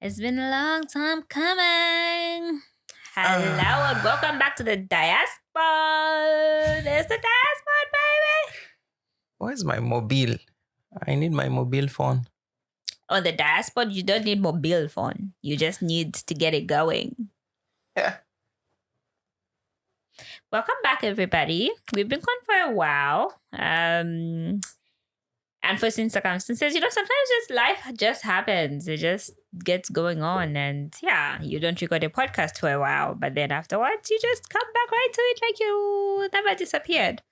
It's been a long time coming. Hello and Ah, welcome back to the Diaspod. It's the Diaspod, baby. where's my mobile? I need my mobile phone. On the Diaspod, you don't need mobile phone. You just need to get it going. Yeah. Welcome back, everybody. We've been gone for a while. Unforeseen circumstances, sometimes just life just happens. It just gets going on. And yeah, you don't record a podcast for a while, but then afterwards, you just come back right to it like you never disappeared.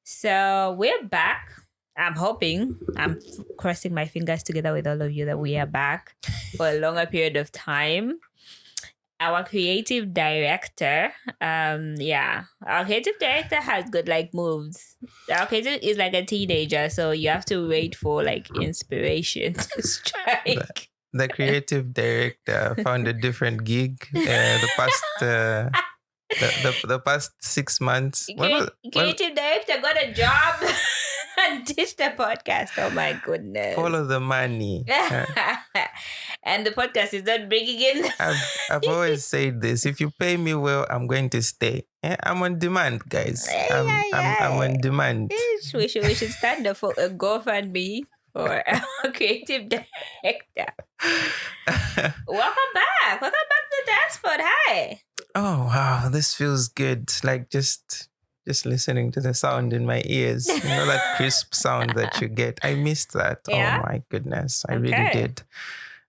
So we're back. I'm hoping, I'm crossing my fingers together with all of you that we are back for a longer period of time. Our creative director, our creative director has good moves. Our creative is like a teenager, so you have to wait for inspiration to strike. The creative director found a different gig the past 6 months. Creative director got a job and ditched the podcast. Oh my goodness. Follow the money. And the podcast is not bringing in. I've always said this. If you pay me well, I'm going to stay. I'm on demand, guys. I'm on demand. We should stand up for a GoFundMe for our creative director. Welcome back. Welcome back to the Diaspod. Hi. Oh wow, this feels good. Like just listening to the sound in my ears. You know that crisp sound that you get. I missed that. Yeah? Oh my goodness. I really did.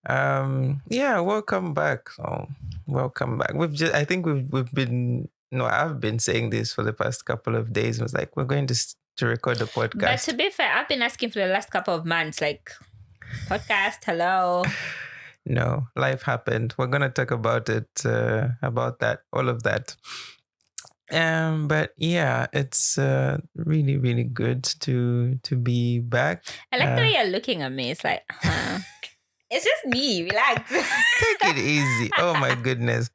Welcome back. Oh, welcome back. I think we've been I've been saying this for the past couple of days. It was like we're going to record the podcast. But to be fair, I've been asking for the last couple of months, podcast, hello. No, life happened. We're gonna talk about it, about that, all of that. But yeah, it's really, really good to be back. I like the way you're looking at me. It's like, it's just me. Relax. Take it easy. Oh my goodness.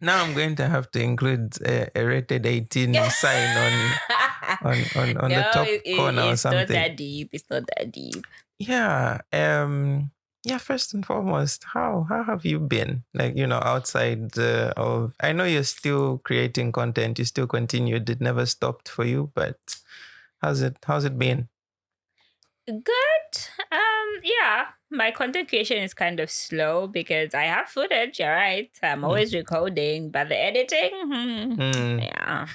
Now I'm going to have to include a rated 18 sign on the top corner or something. It's not that deep. It's not that deep. Yeah. First and foremost, how have you been? Outside of, I know you're still creating content, you still continued, it never stopped for you, but how's it been? Good. My content creation is kind of slow because I have footage, all right. I'm always recording, but the editing, yeah.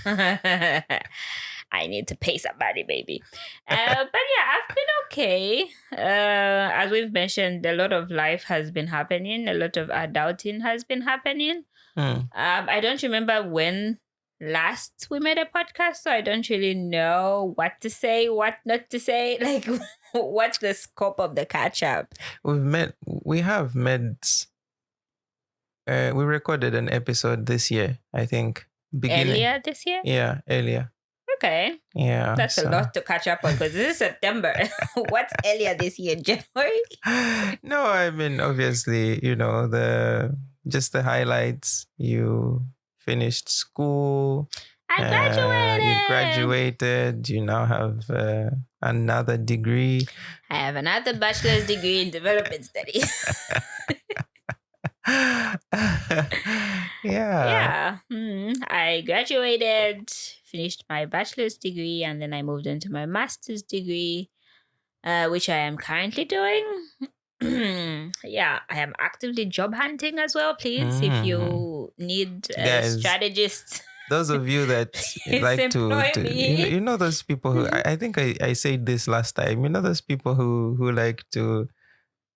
I need to pay somebody, baby. But yeah, I've been okay. As we've mentioned, a lot of life has been happening. A lot of adulting has been happening. I don't remember when last we made a podcast, so I don't really know what to say, what not to say. What's the scope of the catch up? We recorded an episode this year, I think. Earlier this year? Yeah, earlier. Okay. Yeah. That's a lot to catch up on because this is September. What's earlier this year? January? No, I mean, obviously, just the highlights. You finished school. I graduated. You graduated. You now have another degree. I have another bachelor's degree in development studies. Yeah. I graduated, finished my bachelor's degree, and then I moved into my master's degree, which I am currently doing. I am actively job hunting as well. Please, if you need strategists. Those of you that like to those people who, I think I said this last time, those people who like to,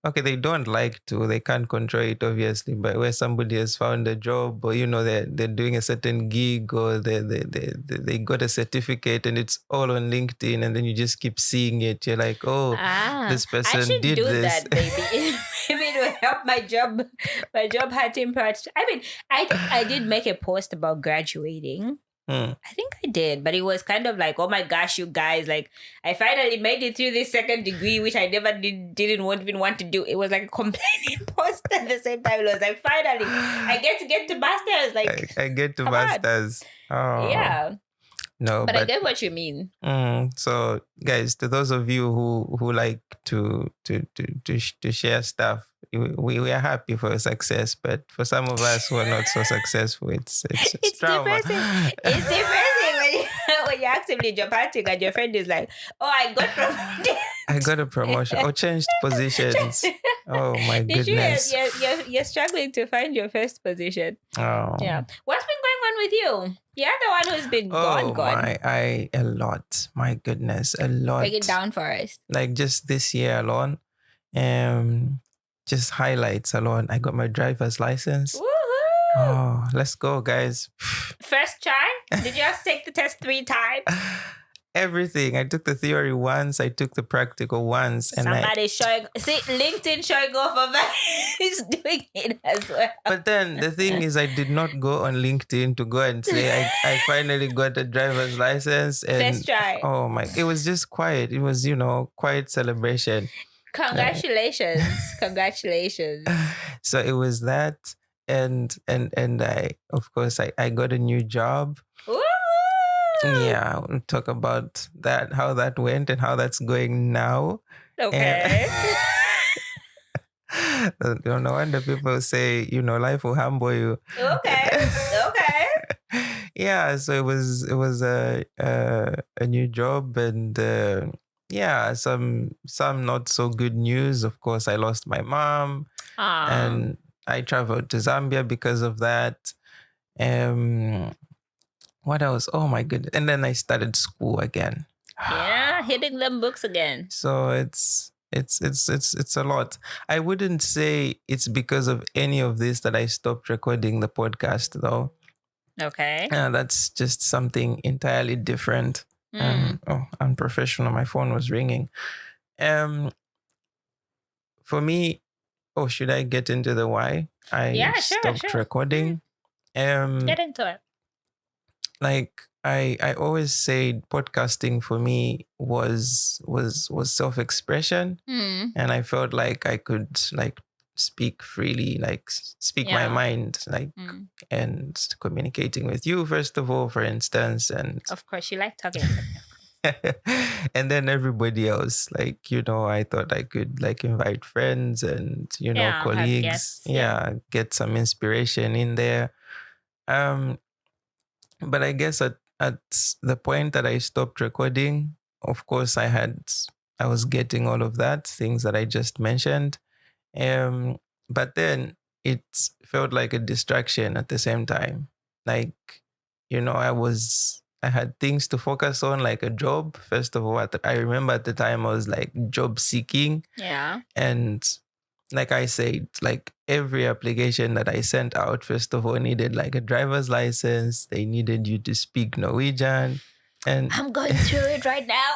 okay, they don't like to, they can't control it obviously, but where somebody has found a job or, they're doing a certain gig or they got a certificate and it's all on LinkedIn and then you just keep seeing it. You're like, this person did this. I should do that, baby. Maybe it will help my job hunting project. I mean, I think I did make a post about graduating. I think I did, but it was kind of like, oh my gosh, you guys, I finally made it through this second degree, which I never didn't even want to do. It was like a complaining post at the same time. It was like, finally, I get to masters. I get to masters. Oh. Yeah. No, but I get what you mean. So, guys, to those of you who like to share stuff, we are happy for your success, but for some of us who are not so successful, it's It's trauma. depressing. It's depressing when, when you're actively job hunting and your friend is like, "Oh, I got promoted. I got a promotion or changed positions. Oh my Did goodness. you're struggling to find your first position. Oh. Yeah. What's been going on with you? You're the one who's been Oh gone. my, a lot. My goodness, a lot. Break it down for us. Like just this year alone, just highlights alone. I got my driver's license. Woohoo! Oh, let's go, guys. First try? Did you have to take the test 3 times? Everything. I took the theory once. I took the practical once. Somebody showing. See, LinkedIn showing off of that. He's doing it as well. But then the thing is, I did not go on LinkedIn to go and say I finally got a driver's license. And first try. Oh my! It was just quiet. It was quiet celebration. Congratulations! Congratulations! So it was that, and I, of course, I got a new job. Woo! Yeah, we'll talk about that, how that went and how that's going now. Okay. No wonder people say, life will humble you. Okay. Yeah, so it was a new job, and yeah, some not so good news. Of course, I lost my mom, and I traveled to Zambia because of that. What else? Oh my goodness! And then I started school again. Yeah, hitting them books again. So it's a lot. I wouldn't say it's because of any of this that I stopped recording the podcast, though. Okay. That's just something entirely different. Unprofessional. My phone was ringing. For me, should I get into the why I stopped recording? Get into it. Like I always say, podcasting for me was self-expression, and I felt like I could speak freely, speak my mind, and communicating with you first of all, for instance, and of course you like talking. And then everybody else, I thought I could invite friends and colleagues, get some inspiration in there. But I guess at the point that I stopped recording, of course, I was getting all of that, things that I just mentioned. But then it felt like a distraction at the same time. I had things to focus on, like a job. First of all, I remember at the time I was job seeking. Yeah. And like I said, every application that I sent out, first of all, needed a driver's license. They needed you to speak Norwegian. And I'm going through it right now.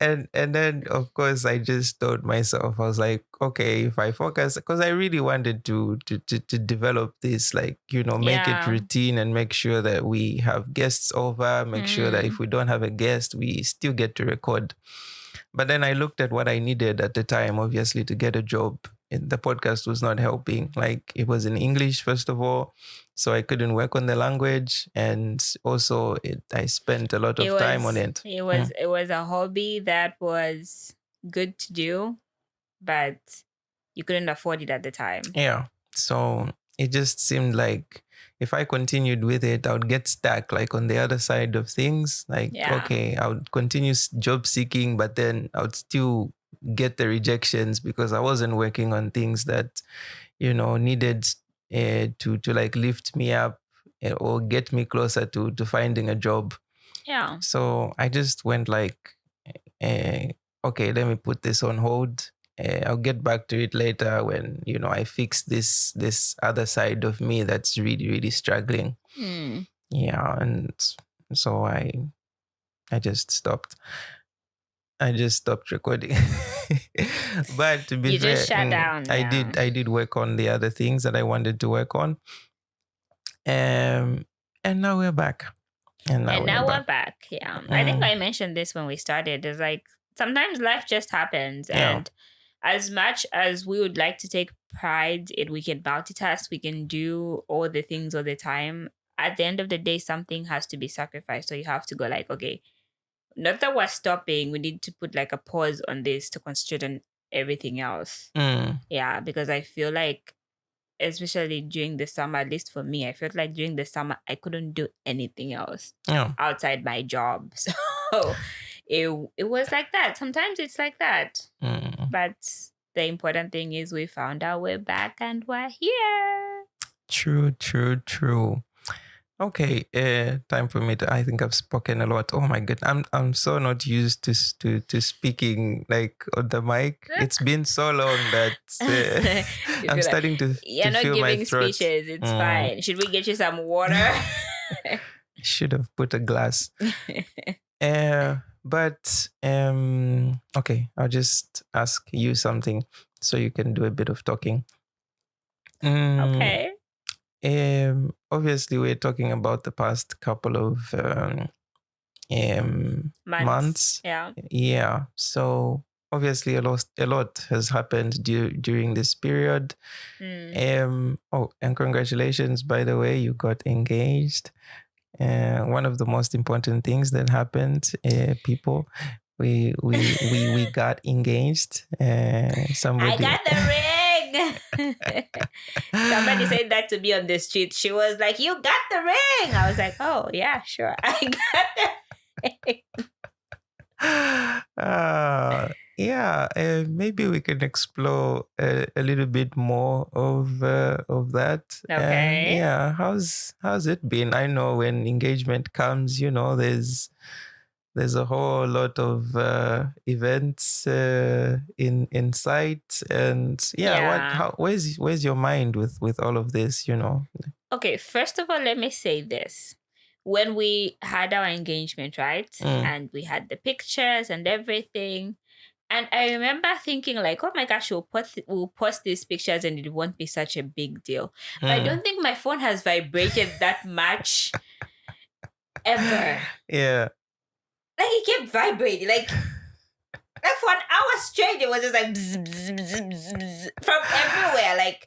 and then, of course, I just told myself, I was like, okay, if I focus, because I really wanted to develop this, make it routine and make sure that we have guests over, make sure that if we don't have a guest, we still get to record. But then I looked at what I needed at the time, obviously, to get a job. And the podcast was not helping. It was in English, first of all. So I couldn't work on the language. And also I spent a lot of time on it. It was a hobby that was good to do, but you couldn't afford it at the time. Yeah. So it just seemed like if I continued with it, I would get stuck on the other side of things. Okay, I would continue job seeking, but then I would still get the rejections because I wasn't working on things that, needed to lift me up or get me closer to finding a job. Yeah. So I just went okay, let me put this on hold. I'll get back to it later when I fix this other side of me that's really, really struggling. Yeah, and so I just stopped. I just stopped recording. But to be fair, just shut down. I did work on the other things that I wanted to work on. And now we're back. And now we're back. Yeah. I think I mentioned this when we started. It's sometimes life just happens. Yeah. And as much as we would like to take pride in we can multitask, we can do all the things all the time, at the end of the day, something has to be sacrificed. So you have to go okay, not that we're stopping, we need to put a pause on this to concentrate on everything else. Mm. Yeah, because I feel like, especially during the summer, at least for me, I felt like during the summer I couldn't do anything else Yeah. outside my job. So it was like that. Sometimes it's like that. Mm. But the important thing is we found our way back and we're here. True. Okay, time for me to. I think I've spoken a lot. Oh my god, I'm so not used to speaking like on the mic. It's been so long that I'm starting to You're not feel my giving throat. speeches. It's fine. Should we get you some water? Should have put a glass. But okay, I'll just ask you something so you can do a bit of talking. Okay. Obviously, we're talking about the past couple of months. Yeah. So obviously, a lot has happened during this period. And congratulations, by the way, you got engaged. One of the most important things that happened, people. We got engaged. Somebody. I got the ring. Somebody said that to me on the street. She was like, "You got the ring." I was like, "Oh yeah, sure, I got the ring." Maybe we can explore a little bit more of that. Okay. How's it been? I know when engagement comes, there's a whole lot of events in sight, and where's your mind with all of this? Okay, first of all, let me say this. When we had our engagement, right, and we had the pictures and everything, and I remember thinking like, oh my gosh, we'll post these pictures and it won't be such a big deal. But I don't think my phone has vibrated that much ever. Yeah. Like it kept vibrating. Like for an hour straight, it was just like bzz, bzz, bzz, bzz, bzz, from everywhere. Like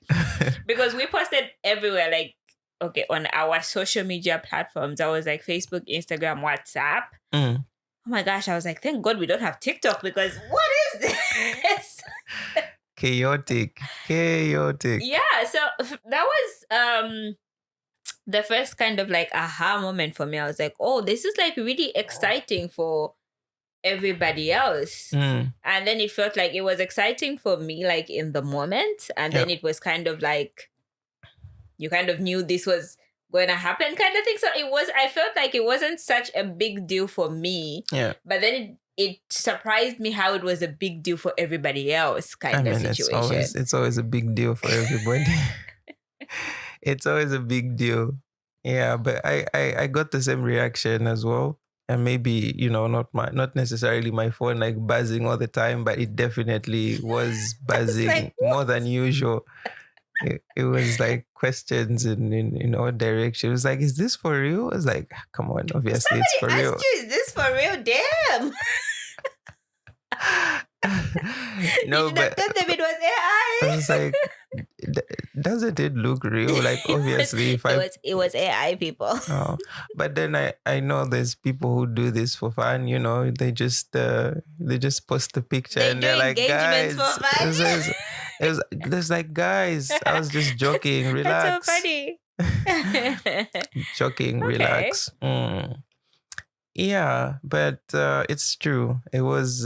because we posted everywhere, like okay, on our social media platforms. I was like Facebook, Instagram, WhatsApp. Oh my gosh, I was like, thank God we don't have TikTok because what is this? Chaotic. Yeah, so that was the first kind of like aha moment for me. I was like, oh, this is like really exciting for everybody else. And then it felt like it was exciting for me like in the moment. And then it was kind of like you kind of knew this was going to happen kind of thing. So I felt like it wasn't such a big deal for me. Yeah. But then it surprised me how it was a big deal for everybody else kind of situation. It's always a big deal for everybody. It's always a big deal. Yeah, but I got the same reaction as well. And maybe, not necessarily my phone like buzzing all the time, but it definitely was buzzing like, more than usual. It was like questions in all directions. It was like, is this for real? I was like, come on, obviously it's for real. You, is this for real? Damn. No, but tell them it was AI. I was like, doesn't it look real? Like obviously, it was AI people. Oh, but then I know there's people who do this for fun. They just post the picture and they're like, guys, for fun. There's like, guys, I was just joking. Relax. That's so funny. Joking, okay. Relax. Yeah, but it's true. It was.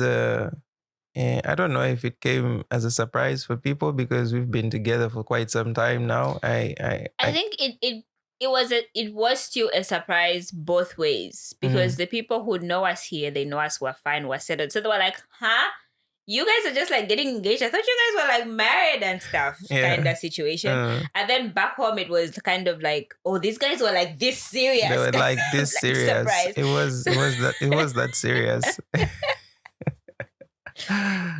I don't know if it came as a surprise for people because we've been together for quite some time now. I think it was still a surprise both ways because the people who know us here, they know us, we're fine, we're settled. So they were like, huh? You guys are just like getting engaged. I thought you guys were like married and stuff, kind of situation. And then back home, it was kind of like, oh, these guys were like this serious. They were like this like, serious. Surprise. It was that serious.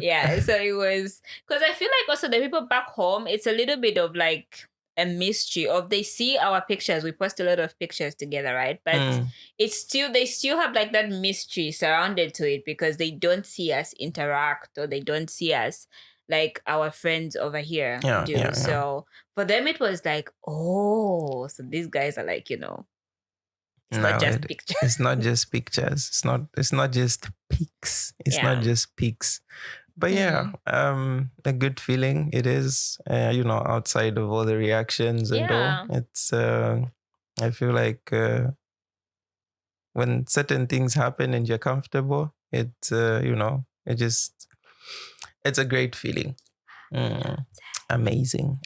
Yeah, so it was because I feel like also the people back home, it's a little bit of like a mystery of they see our pictures. We post a lot of pictures together, right? But they still have like that mystery surrounded to it because they don't see us interact or they don't see us like our friends over here do. Yeah. So for them it was like, oh, so these guys are like, it's not just pictures. It's not just pictures. It's not just pics. It's not just pics. But yeah, a good feeling it is, outside of all the reactions and all. It's, I feel like when certain things happen and you're comfortable, it's it's a great feeling. Amazing.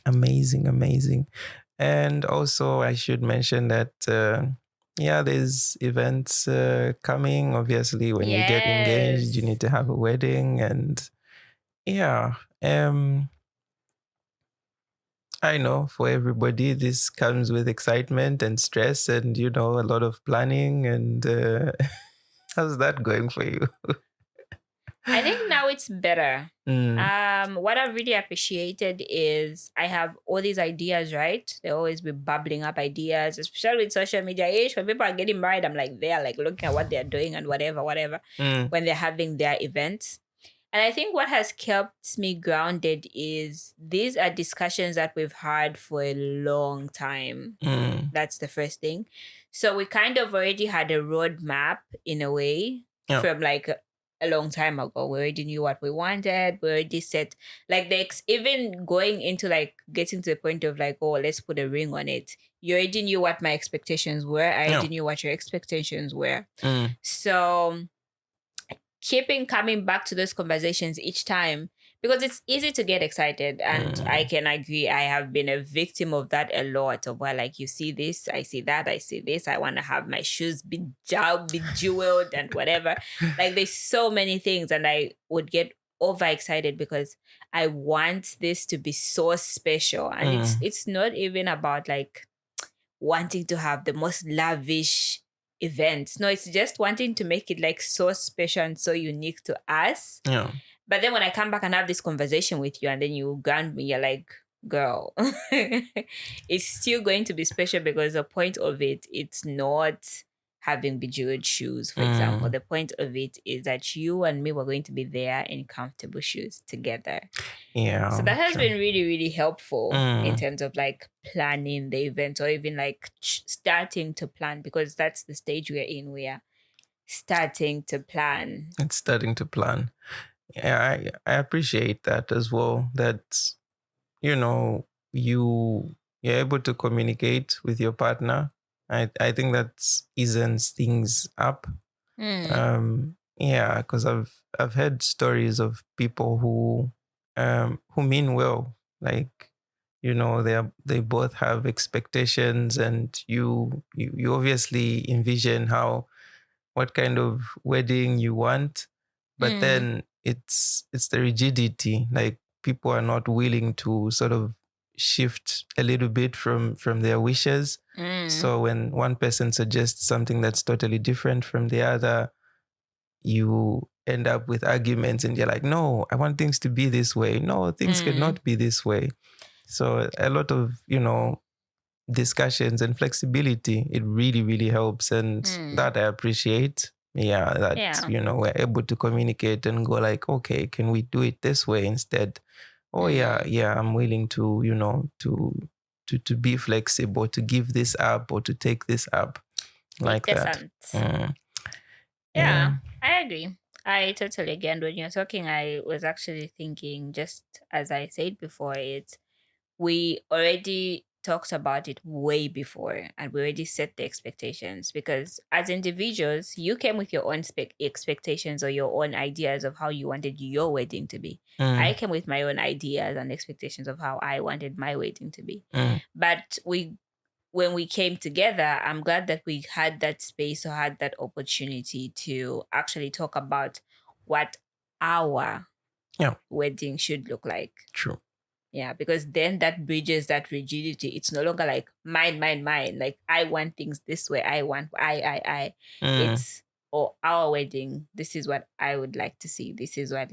And also I should mention that there's events coming. Obviously, when you get engaged, you need to have a wedding, and I know for everybody this comes with excitement and stress and a lot of planning. And how's that going for you? I think now it's better. What I've really appreciated is I have all these ideas, right? They always be bubbling up ideas, especially with social media age. When people are getting married, I'm like, they're like looking at what they're doing and whatever, when they're having their events. And I think what has kept me grounded is these are discussions that we've had for a long time. That's the first thing. So we kind of already had a roadmap in a way from like a long time ago. We already knew what we wanted. We already set like even going into like getting to the point of like, oh, let's put a ring on it. You already knew what my expectations were. I already knew what your expectations were. So keeping coming back to those conversations each time, because it's easy to get excited, and I can agree I have been a victim of that a lot, of where like you see this, I see that, I see this, I want to have my shoes bejeweled and whatever. Like there's so many things, and I would get overexcited because I want this to be so special. And it's not even about like wanting to have the most lavish events. No, it's just wanting to make it like so special and so unique to us. But then when I come back and have this conversation with you, and then you grant me, you're like, girl, it's still going to be special, because the point of it's not having bejeweled shoes, for example. The point of it is that you and me were going to be there in comfortable shoes together. So that has been really, really helpful in terms of like planning the event, or even like starting to plan, because that's the stage we're in. We are starting to plan. It's starting to plan. Yeah, I appreciate that as well. That you're able to communicate with your partner. I think that eases things up. Because I've heard stories of people who mean well. Like, they both have expectations, and you obviously envision what kind of wedding you want, but then it's the rigidity. Like, people are not willing to sort of shift a little bit from their wishes. So when one person suggests something that's totally different from the other, you end up with arguments, and you're like, no, I want things to be this way. No, things cannot be this way. So a lot of, discussions and flexibility, it really, really helps. And that I appreciate. We're able to communicate and go like, okay, can we do it this way instead? Oh, I'm willing to, to be flexible, to give this up or to take this up like that. Yeah, I agree. I totally agree. And when you're talking, I was actually thinking, just as I said before, we already talked about it way before, and we already set the expectations, because as individuals, you came with your own expectations or your own ideas of how you wanted your wedding to be. I came with my own ideas and expectations of how I wanted my wedding to be. But when we came together, I'm glad that we had that space, or had that opportunity to actually talk about what our wedding should look like. True. Yeah, because then that bridges that rigidity. It's no longer like mine. Like, I want things this way. I want I. It's our wedding. This is what I would like to see. This is what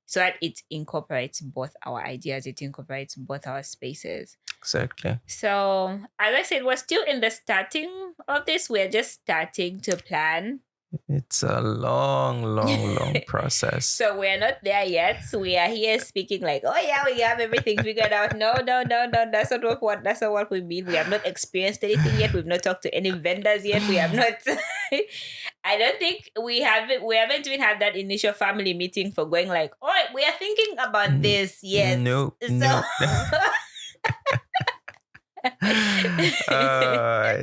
so that it incorporates both our ideas. It incorporates both our spaces. Exactly. So as I said, we're still in the starting of this. We're just starting to plan. It's a long process. So we're not there yet. So we are here speaking like, oh yeah, we have everything figured out. No. That's not what we mean. We have not experienced anything yet. We've not talked to any vendors yet. We have not I don't think we haven't even had that initial family meeting for going like, oh, we are thinking about this yet. No, So no.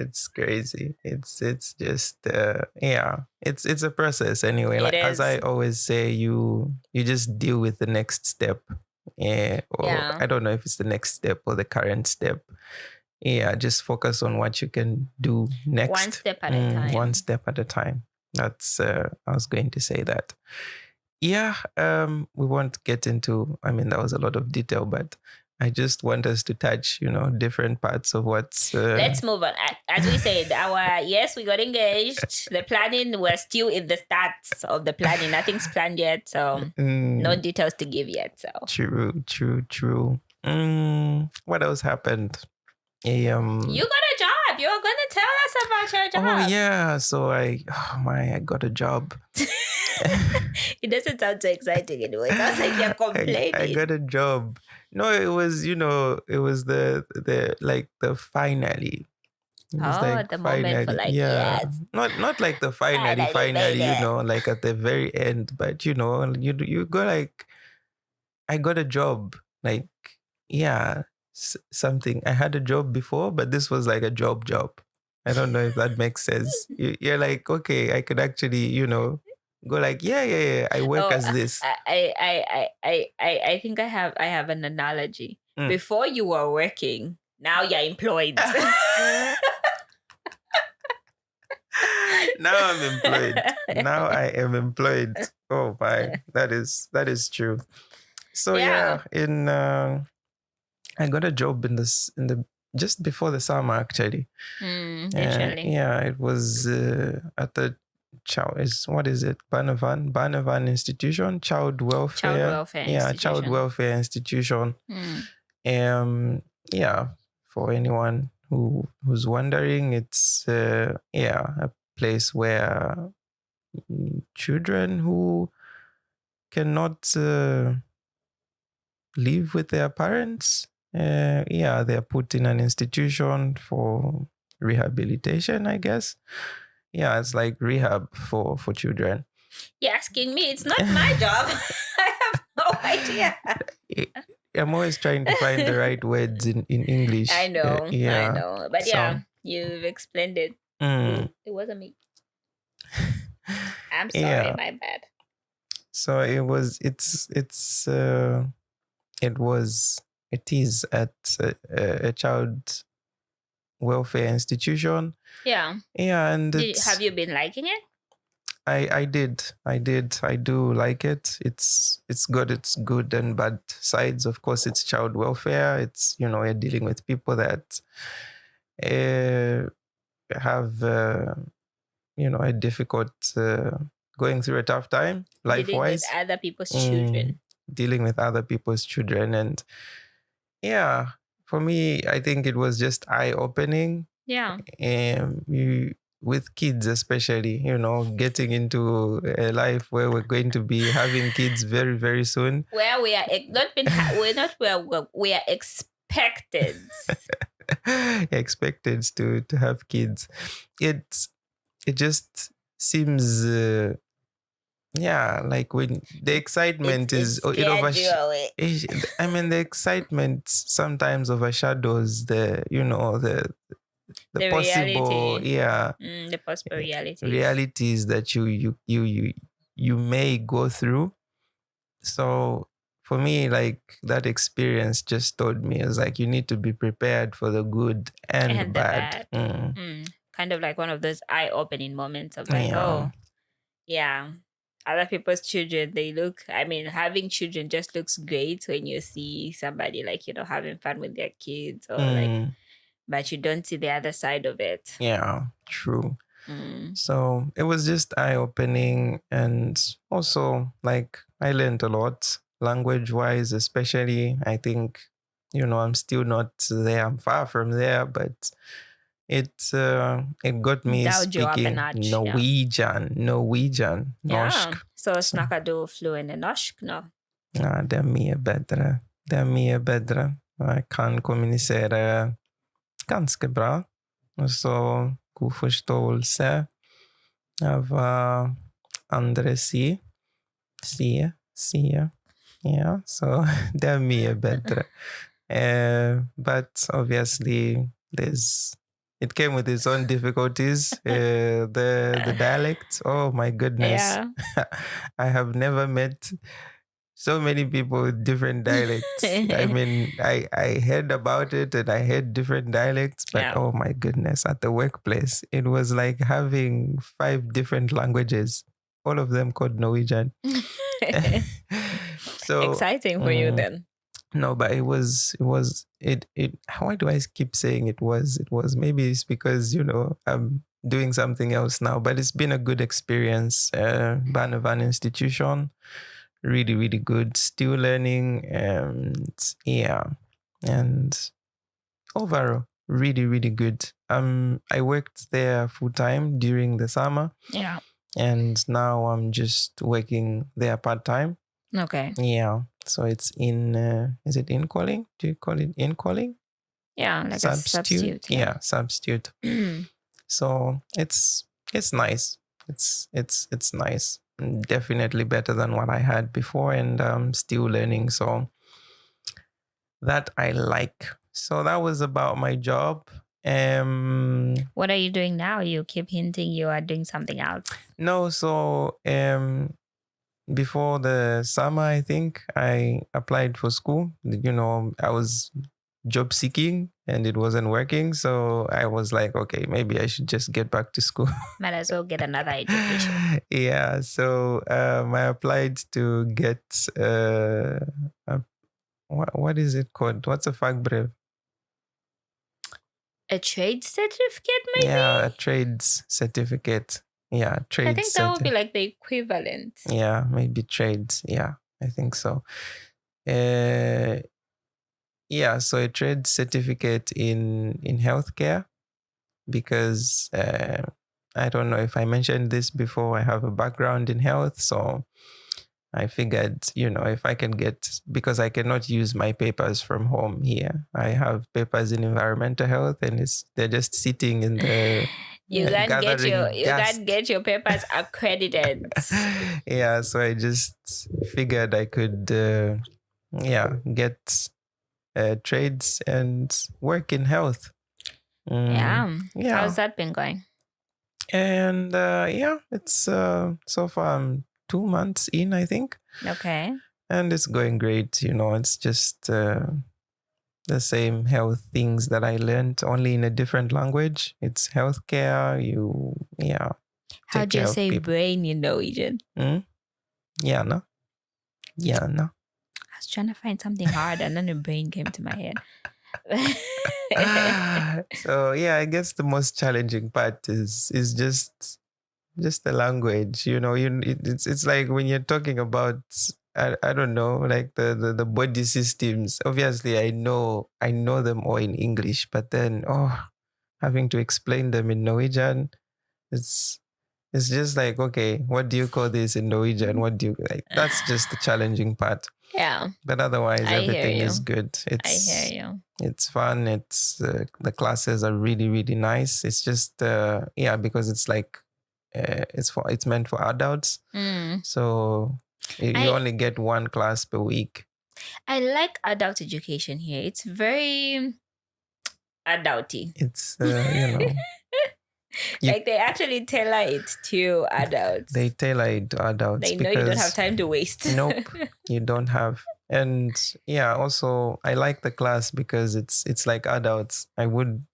It's crazy. It's just it's a process anyway. Like as I always say, you just deal with the next step. I don't know if it's the next step or the current step. Yeah, just focus on what you can do next. One step at a time. One step at a time. That's I was going to say that. Yeah, we won't get into, I mean, that was a lot of detail, but I just want us to touch, different parts of what's... Let's move on. As we said, yes, we got engaged. The planning, we're still in the starts of the planning. Nothing's planned yet, so no details to give yet. So True. What else happened? You got a job. You're going to tell us about your job. Oh, yeah. So I got a job. It doesn't sound so exciting anyway. It sounds like you're complaining. I got a job. No, it was, it was the finally. It was like the finally, moment for like, yes. Not like the finally, like at the very end, but you go like, I got a job. Like, yeah, something. I had a job before, but this was like a job. I don't know if that makes sense. You're like, okay, I could actually, go like, yeah, I work as this. I think I have an analogy. Before you were working, now you're employed. Now I'm employed. Now I am employed. Oh my, that is true. So yeah I got a job in the just before the summer actually. It was at the what is it? Banavan Institution, Child Welfare Institution. For anyone who's wondering, it's a place where children who cannot live with their parents, they're put in an institution for rehabilitation, I guess. Yeah, it's like rehab for children. You're asking me? It's not my job. I have no idea. I'm always trying to find the right words in English. I know. But you've explained it. It wasn't me. I'm sorry, my bad. So it is at a child welfare institution. Yeah. And have you been liking it? I did. I do like it. It's got its good and bad sides. Of course, it's child welfare. It's, you're dealing with people that have, a difficult, going through a tough time, life-wise. Dealing with other people's children. Dealing with other people's children. And for me, I think it was just eye-opening. Yeah. With kids especially, getting into a life where we're going to be having kids very, very soon. Where we are we are expected. Expected to have kids. It just seems like when the excitement the excitement sometimes overshadows the possible reality. The possible realities that you may go through. So for me, like, that experience just told me, it's like, you need to be prepared for the good and the bad. Kind of like one of those eye-opening moments of like, other people's children, having children just looks great when you see somebody like, having fun with their kids or like, but you don't see the other side of it. Yeah, true. So it was just eye-opening, and also like I learned a lot language-wise, especially. I think, I'm still not there. I'm far from there, but it got me speaking Norwegian. Norsk. Så snackar du fluent norsk nu? Ja, det är mye bedre. Jag kan kommunicera ganska bra. Och så god förståelse. I have Andresi, Sia. Yeah, so they're me a better. But obviously, it came with its own difficulties. The dialect. Oh my goodness! Yeah. I have never met so many people with different dialects. I mean, I heard about it and I heard different dialects, but Yeah. oh my goodness, at the workplace, it was like having 5 different languages, all of them called Norwegian. So exciting for you then. no, but it why do I keep saying it was maybe it's because I'm doing something else now, but it's been a good experience. Van institution, really, really good, still learning, and yeah, and overall really, really good. I worked there full time during the summer. Yeah. And now I'm just working there part time. Okay. Yeah. So it's is it in calling? Do you call it in calling? Yeah, like a substitute. Yeah, substitute. So it's nice. It's nice. Definitely better than what I had before, and I'm still learning. So that I like. So that was about my job. What are you doing now? You keep hinting you are doing something else. No, so before the summer, I think I applied for school. I was job seeking and it wasn't working. So I was like, okay, maybe I should just get back to school. Might as well get another education. Yeah. So I applied to get what is it called? What's a fagbrev? A trade certificate, maybe? Yeah, a trades certificate. Yeah, trades. I think that would be like the equivalent. Yeah, maybe trades. Yeah, I think so. Yeah, so a trade certificate in healthcare, because I don't know if I mentioned this before. I have a background in health, so I figured, if I can get, because I cannot use my papers from home here. I have papers in environmental health, and they're just sitting in the. You can't get your papers accredited. Yeah, so I just figured I could, get trades and work in health. Yeah. How's that been going? And it's so far I'm 2 months in, I think. Okay. And it's going great. It's just the same health things that I learned, only in a different language. It's healthcare. How do you say brain in Norwegian? Yeah, no. I was trying to find something hard and then the brain came to my head. So yeah, I guess the most challenging part is just the language. It's like when you're talking about I don't know, like the body systems. Obviously, I know them all in English, but then having to explain them in Norwegian, it's just like, okay, what do you call this in Norwegian? What do you like? That's just the challenging part. Yeah. But otherwise, everything is good. I hear you. It's fun. It's the classes are really, really nice. It's just because it's like it's meant for adults. So you only get one class per week. I like adult education here. It's very adulty. It's like they actually tailor it to adults. They tailor it to adults. They know you don't have time to waste. Nope, you don't have. And yeah, also I like the class because it's like adults. I would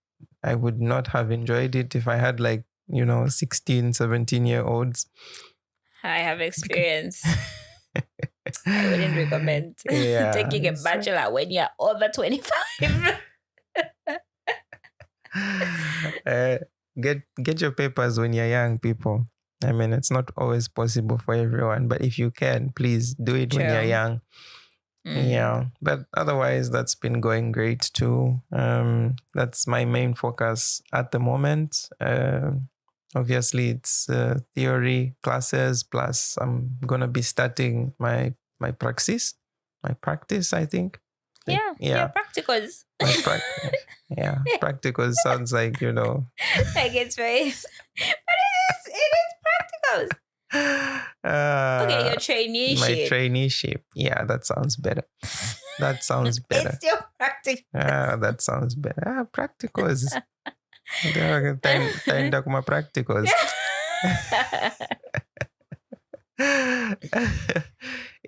not have enjoyed it if I had 16, 17-year-olds. I have experience. I wouldn't recommend taking a bachelor when you're over 25. Get your papers when you're young, people. I mean, it's not always possible for everyone, but if you can, please do it when you're young. Yeah, but otherwise that's been going great too. That's my main focus at the moment. Obviously it's theory classes, plus I'm gonna be starting my practice, I think. Yeah, practicals. Practicals sounds like, like it's very, but it is practicals. Okay, your traineeship. My traineeship. Yeah, that sounds better. That sounds better. It's still practical. That sounds better. Practicals. Time my practicals.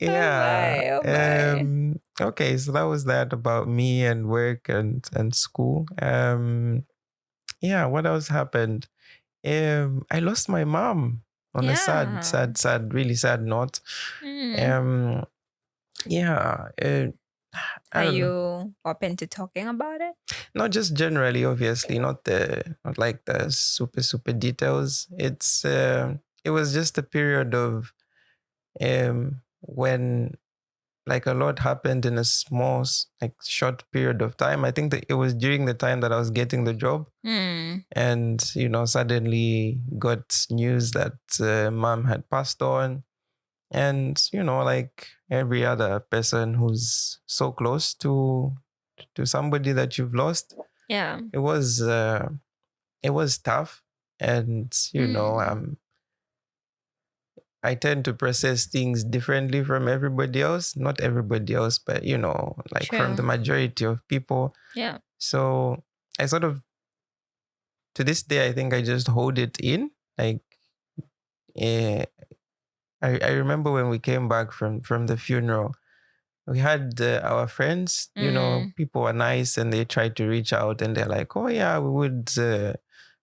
Yeah. Oh my. Okay, so that was that about me and work and school. Yeah, what else happened? I lost my mom on a sad, really sad note. Yeah. Are you open to talking about it? Not just generally, obviously, not like the super details. It was just a period of when like a lot happened in a small, like short period of time. I think that it was during the time that I was getting the job, and suddenly got news that mom had passed on, and like every other person who's so close to somebody that you've lost. Yeah, it was tough, and I tend to process things differently from everybody else. Not everybody else, but like from the majority of people. Yeah. So I sort of, to this day, I think I just hold it in. Like, I remember when we came back from the funeral, we had our friends, people were nice and they tried to reach out and they're like, oh yeah, we would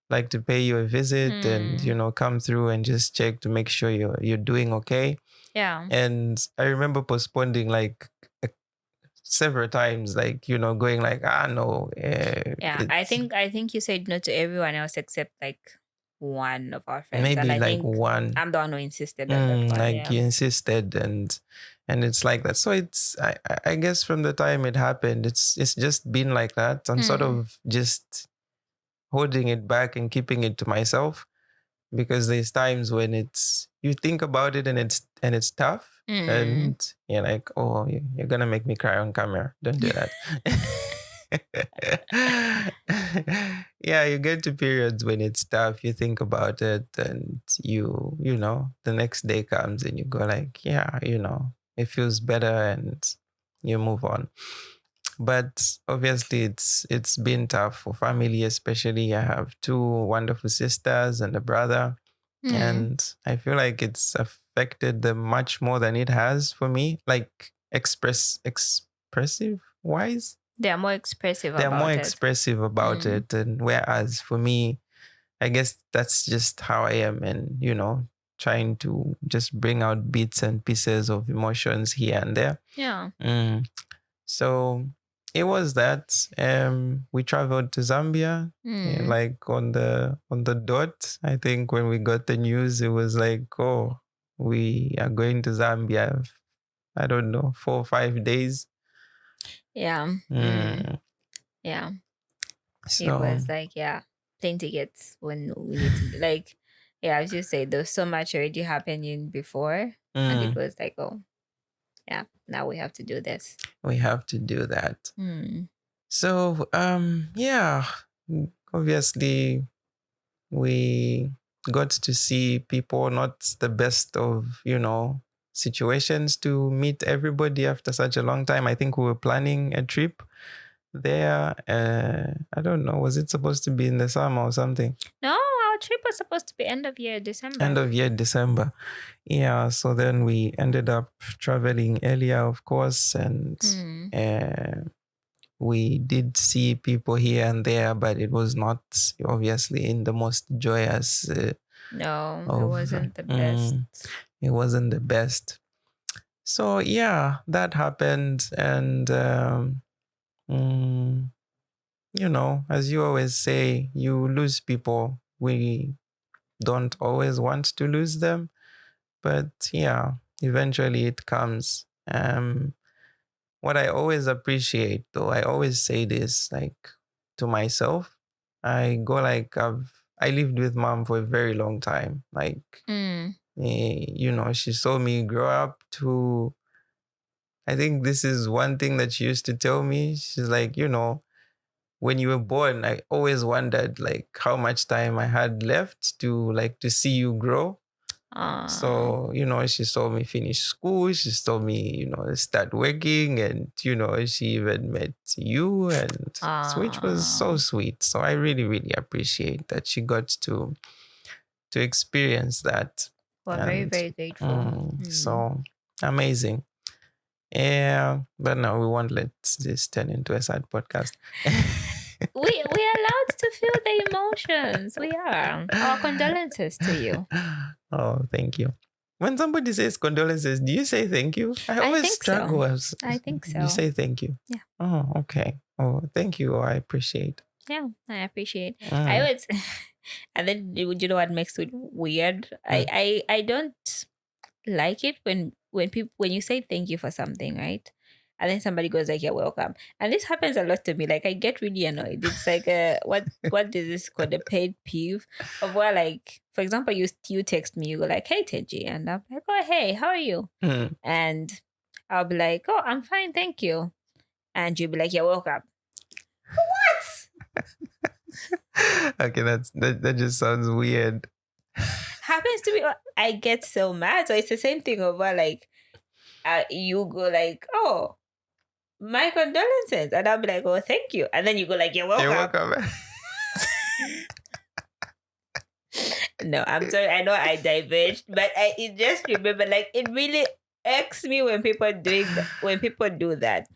like to pay you a visit and, come through and just check to make sure you're doing okay. Yeah. And I remember postponing like several times, like, going like, no. Yeah, I think you said no to everyone else except like one of our friends. Maybe and I like think one. I'm the one who insisted on that one. Like you insisted, and it's like that. So it's I guess from the time it happened, it's just been like that. I'm sort of just holding it back and keeping it to myself, because there's times when you think about it and it's tough, and you're like, oh, you're gonna make me cry on camera. Don't do that. Yeah, you get to periods when it's tough, you think about it, and the next day comes and you go like, yeah, it feels better, and you move on. But obviously it's been tough for family, especially. I have two wonderful sisters and a brother, and I feel like it's affected them much more than it has for me, like expressive wise. They're more expressive about it. And whereas for me, I guess that's just how I am, and trying to just bring out bits and pieces of emotions here and there. Yeah. So it was that. We traveled to Zambia, like on the dot. I think when we got the news, it was like, oh, we are going to Zambia. I don't know, 4 or 5 days. Yeah. Yeah. So, it was like, plane tickets when we need to, like, as you say, there was so much already happening before, and it was like, oh, yeah, now we have to do this. We have to do that. So, yeah, obviously we got to see people, not the best of, situations to meet everybody after such a long time. I think we were planning a trip there. I don't know, was it supposed to be in the summer or something? No, our trip was supposed to be end of year December. Yeah, so then we ended up traveling earlier, of course, and we did see people here and there, but it was not obviously in the most joyous. No, it wasn't the best. It wasn't the best. So yeah, that happened, and as you always say, you lose people. We don't always want to lose them, but yeah, eventually it comes. What I always appreciate, though, I always say this, like, to myself, I go like, I lived with mom for a very long time. Like, she saw me grow up to, I think this is one thing that she used to tell me. She's like, when you were born, I always wondered like how much time I had left to see you grow. So, she saw me finish school. She saw me, start working, and, she even met you, and which was so sweet. So I really, really appreciate that she got to experience that. We're very, very grateful. So amazing. Yeah, but no, we won't let this turn into a sad podcast. We are allowed to feel the emotions. We are. Our condolences to you. Oh, thank you. When somebody says condolences, do you say thank you? I always struggle. So. I think so. You say thank you. Yeah. Oh, okay. Oh, thank you. I appreciate. Yeah, I appreciate. I always, and then you know what makes it weird? I don't like it when you say thank you for something, right? And then somebody goes like, "You're welcome." And this happens a lot to me. Like I get really annoyed. It's like what is this called? A paid peeve of where, like, for example, you text me, you go like, "Hey Teji," and I'm like, "Oh hey, how are you?" And I'll be like, "Oh, I'm fine, thank you," and you'll be like, "You're welcome." What? Okay, that just sounds weird. Happens to me. I get so mad. So it's the same thing over like, you go like, "Oh, my condolences," and I'll be like, "Oh, thank you," and then you go like, "You're welcome." You're welcome. No, I'm sorry. I know I diverged, but it just remember, like, it really irks me when people do that.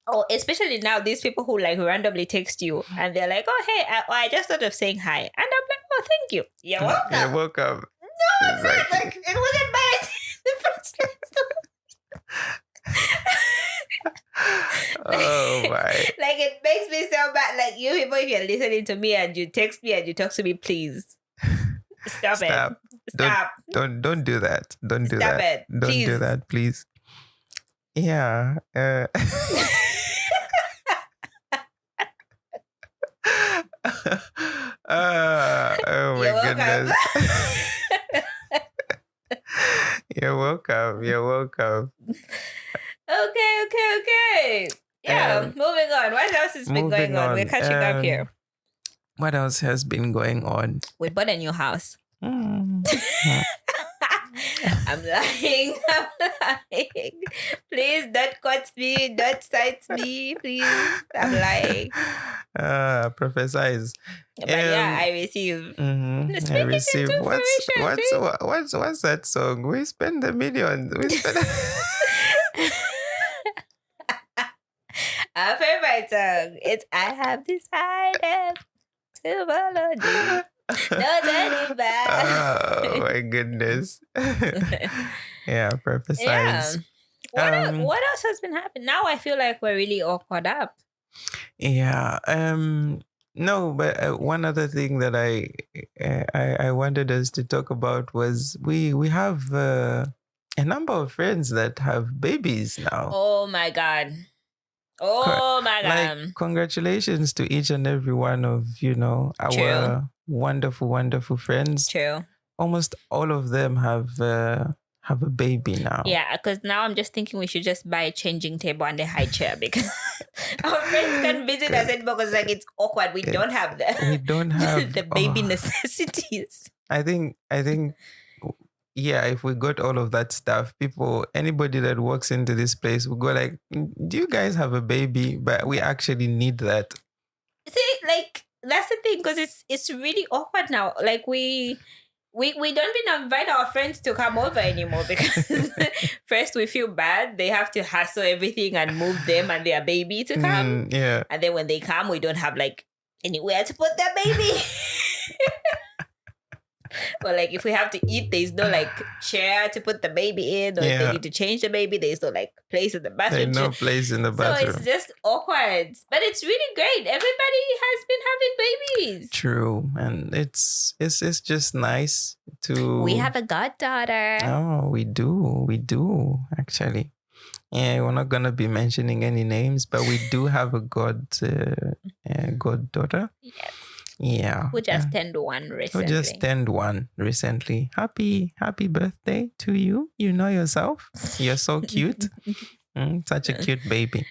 Oh, especially now, these people who like randomly text you and they're like, "Oh, hey, I just thought of saying hi," and I'm like, "Oh, thank you. You're welcome." You're welcome. No, I'm not. Like, it wasn't bad in the first place. Oh my! Like it makes me so bad. Like you people, if you're listening to me and you text me and you talk to me, please stop it. Stop. Don't do that. Don't do Stop that. it. Don't Please. do that, please. Yeah. Oh my goodness. You're welcome. You're welcome. Okay. Yeah, moving on. What else has been going on? We're catching up here. What else has been going on? We bought a new house. I'm lying. Please don't cut me. Don't cite me. Please. I'm lying. Prophesize. But yeah, I receive. I receive. What's that song? We spend the millions. We spend. Our favorite song. It's "I have decided to follow you." No turning back. Oh my goodness. Yeah, prophesize. Yeah. What else has been happening? Now I feel like we're really all caught up. Yeah. No, but one other thing that I wanted us to talk about was we have a number of friends that have babies now. Oh my God. Oh my God. Like, congratulations to each and every one of, our wonderful, wonderful friends. True. Almost all of them have a baby now. Yeah, because now I'm just thinking we should just buy a changing table and a high chair because our friends can visit us anymore because like it's awkward. We don't have the baby necessities. I think yeah, if we got all of that stuff, anybody that walks into this place will go like, "Do you guys have a baby?" But we actually need that. See, like that's the thing, because it's really awkward now. Like we don't even invite our friends to come over anymore because first we feel bad. They have to hassle everything and move them and their baby to come. Yeah. And then when they come, we don't have like anywhere to put their baby. Or like if we have to eat, there's no like chair to put the baby in, or if they need to change the baby, there's no like place in the bathroom. There's no place in the bathroom. So it's just awkward. But it's really great. Everybody has been having babies. True. And it's just nice to... We have a goddaughter. Oh, we do actually. Yeah, we're not gonna be mentioning any names, but we do have a goddaughter. Yes. Yeah. Who just turned one recently. Happy birthday to you. You know yourself. You're so cute. Such a cute baby.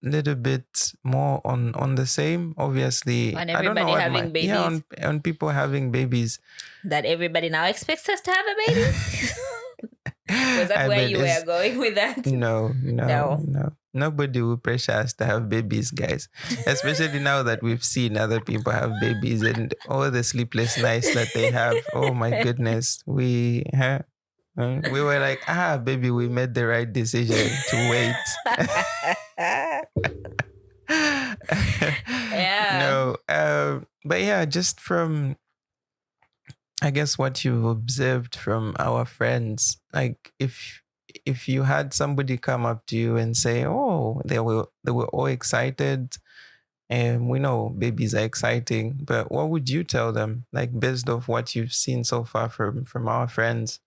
little bit more on the same. Obviously, On I don't know everybody what having babies. Yeah, on people having babies. That everybody now expects us to have a baby. Was that where you were going with that? No. Nobody will pressure us to have babies, guys. Especially now that we've seen other people have babies and all the sleepless nights that they have. Oh my goodness. We were like, baby, we made the right decision to wait. Yeah. No. But yeah, just from, I guess, what you've observed from our friends, like if you had somebody come up to you and say, "Oh, they were all excited," and we know babies are exciting, but what would you tell them, like based off what you've seen so far from our friends?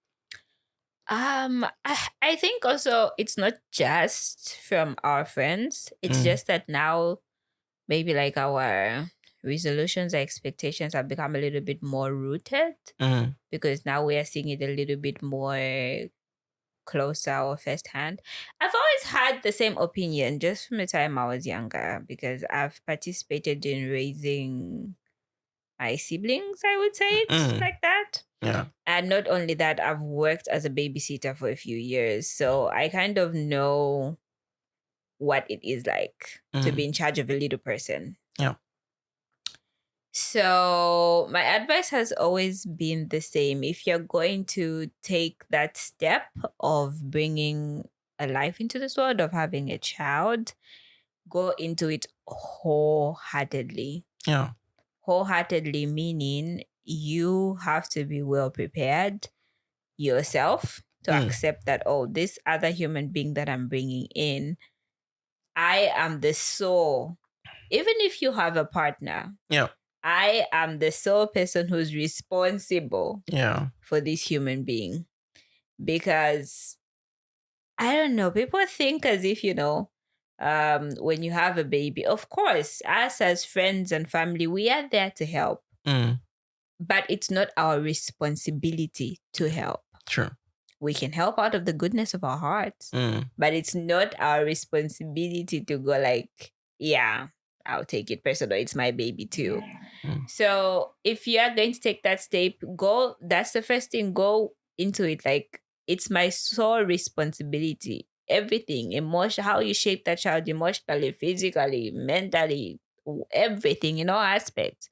I think also it's not just from our friends. It's just that now maybe like our resolutions or expectations have become a little bit more rooted because now we are seeing it a little bit more closer or firsthand. I've always had the same opinion just from the time I was younger because I've participated in raising my siblings, I would say it like that. Yeah. And not only that, I've worked as a babysitter for a few years. So I kind of know what it is like to be in charge of a little person. Yeah. So my advice has always been the same. If you're going to take that step of bringing a life into this world, of having a child, go into it wholeheartedly. Yeah. Wholeheartedly meaning you have to be well prepared yourself to accept that, oh, this other human being that I'm bringing in, I am the sole, even if you have a partner, I am the sole person who's responsible for this human being. Because I don't know, people think as if, when you have a baby, of course, us as friends and family, we are there to help. But it's not our responsibility to help. Sure. We can help out of the goodness of our hearts, but it's not our responsibility to go like, yeah, I'll take it personal. It's my baby too. So if you are going to take that step, that's the first thing, go into it. Like, it's my sole responsibility. Everything, emotion, how you shape that child emotionally, physically, mentally, everything in all aspects,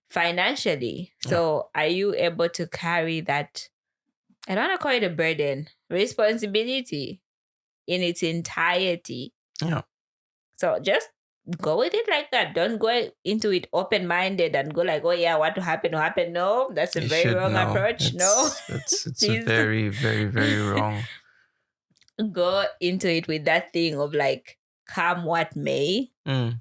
financially. So are you able to carry that? I don't want to call it a burden, responsibility in its entirety. Yeah. So just go with it like that. Don't go into it open-minded and go like, oh yeah, what will happen will happen. No, that's a very wrong approach. It's a very, very, very wrong. Go into it with that thing of like, come what may,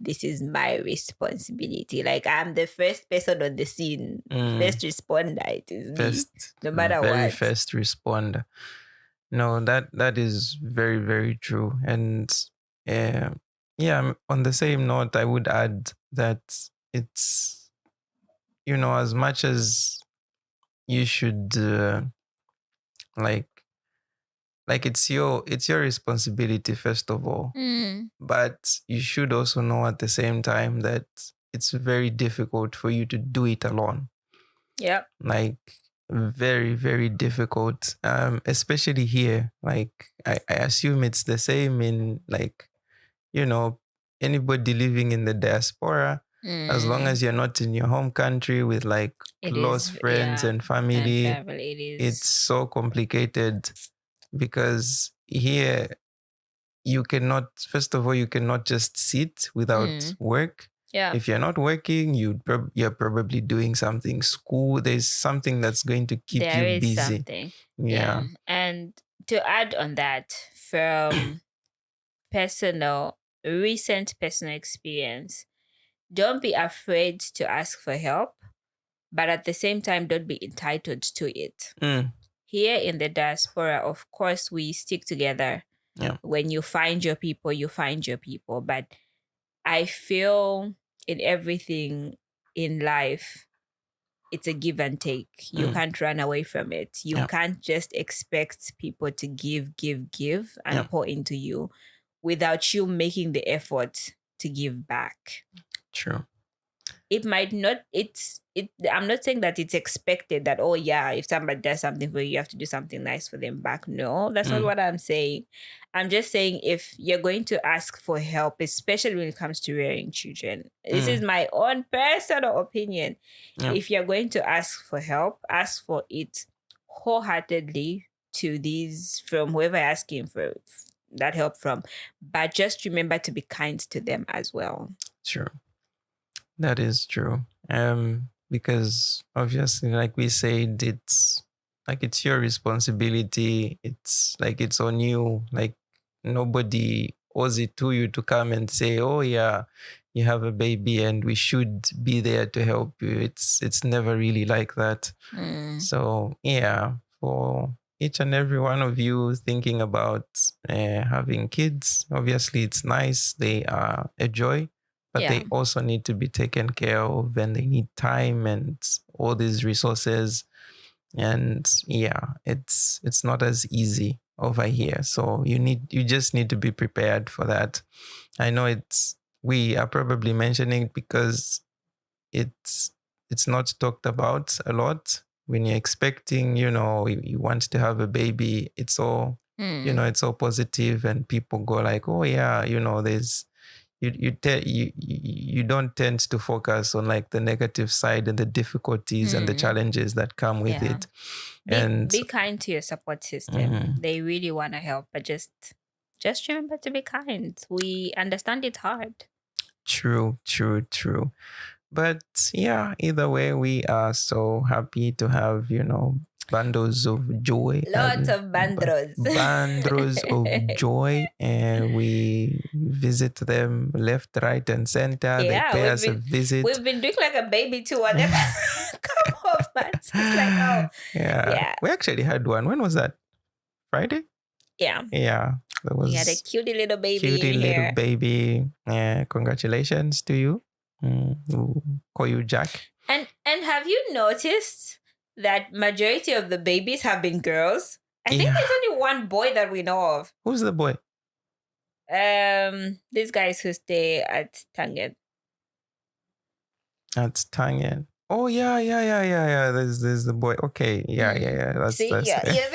this is my responsibility. Like, I'm the first person on the scene, first responder. It is me, no matter very what. First responder. No, that is very, very true. And on the same note, I would add that it's, as much as you should like it's your responsibility first of all, but you should also know at the same time that it's very difficult for you to do it alone. Yeah. Like, very, very difficult, especially here. Like, I assume it's the same in, like, anybody living in the diaspora. As long as you're not in your home country with like close friends and family, it's so complicated because here you cannot, first of all, you cannot just sit without work. Yeah. If you're not working, you're probably doing something. School, there's something that's going to keep you busy. Something. Yeah. And to add on that, from recent personal experience, don't be afraid to ask for help, but at the same time, don't be entitled to it. Here in the diaspora, of course, we stick together. Yeah. When you find your people, you find your people. But I feel in everything in life, it's a give and take. You can't run away from it. You can't just expect people to give and pour into you without you making the effort to give back. True. It might not, I'm not saying that it's expected that, oh yeah, if somebody does something for you, you have to do something nice for them back. No, that's not what I'm saying. I'm just saying, if you're going to ask for help, especially when it comes to rearing children, this is my own personal opinion. If you're going to ask for help, ask for it wholeheartedly to these, from whoever you're asking for that help from, but just remember to be kind to them as well. True. That is true. Because obviously, like we said, it's your responsibility. It's like it's on you. Like nobody owes it to you to come and say, "Oh yeah, you have a baby, and we should be there to help you." It's never really like that. So yeah, for each and every one of you thinking about having kids, obviously it's nice. They are a joy. But they also need to be taken care of, and they need time and all these resources. And yeah, it's not as easy over here. So you just need to be prepared for that. I know we are probably mentioning it because it's not talked about a lot. When you're expecting, you want to have a baby, it's all it's all positive, and people go like, oh yeah, there's you don't tend to focus on like the negative side and the difficulties and the challenges that come with it. Be kind to your support system. They really want to help, but just remember to be kind. We understand it's hard. True. But yeah, either way, we are so happy to have, bundles of joy. Lots of bandros of joy. And we visit them left, right, and center. They pay us a visit. We've been doing like a baby tour every couple of months. It's like, oh. Yeah. We actually had one. When was that? Friday? Yeah. We had a cutie little baby. Little baby. Congratulations to you. We'll call you Jack. And have you noticed that majority of the babies have been girls? I think there's only one boy that we know of. Who's the boy? These guys who stay at Tangen. At Tangen. Oh yeah. There's the boy. Okay, yeah. That's you'll be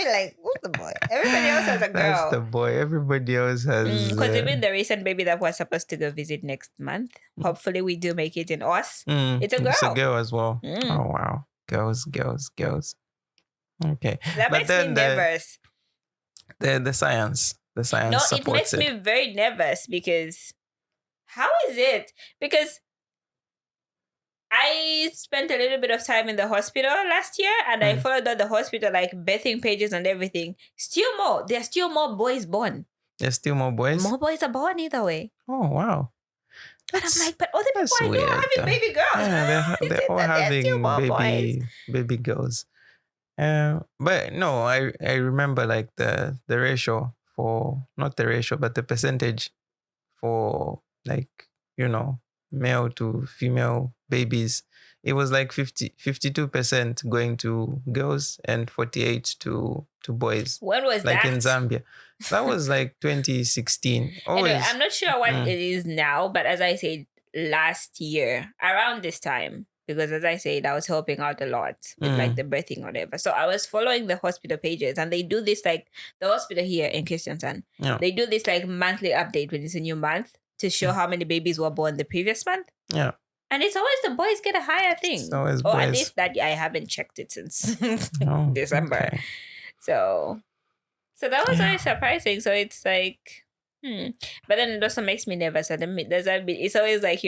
like, who's the boy? Everybody else has a girl. That's the boy. Everybody else has. Because even the recent baby that was supposed to go visit next month, hopefully we do make it in Oz. It's a girl. It's a girl as well. Oh wow, girls. Okay, that makes me nervous. The science. No, it makes me very nervous because how is it? Because I spent a little bit of time in the hospital last year, and I followed all the hospital like birthing pages and everything. There's still more boys born. There's still more boys? More boys are born either way. Oh, wow. But I'm like, but other people I know are having baby girls. Yeah, they're all having baby girls. But no, I remember like the ratio for, not the ratio, but the percentage for like, male to female babies. It was like 52% going to girls and 48 to boys. When was like that? Like in Zambia. That was like 2016. Anyway, I'm not sure what it is now, but as I said, last year, around this time, because as I said, I was helping out a lot with like the birthing or whatever. So I was following the hospital pages, and they do this like, the hospital here in Christiansand, they do this like monthly update when it's a new month to show how many babies were born the previous month. Yeah. And it's always the boys get a higher thing. It's always or boys. at least that I haven't checked it since December. Okay. So that was very surprising. So it's like, But then it also makes me nervous. So it's always like,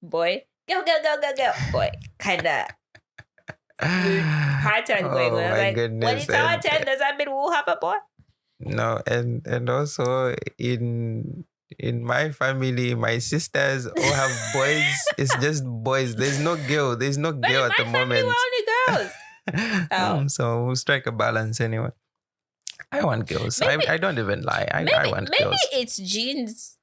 boy, go, boy, kind of pattern going on. Like, goodness. When it's our turn, does that mean we'll have a boy? No, and also in my family, my sisters all have boys. It's just boys. There's no girl. There's no girl at the moment. We're only girls. So we'll strike a balance anyway. I want girls. I don't even lie. I want girls. Maybe it's genes.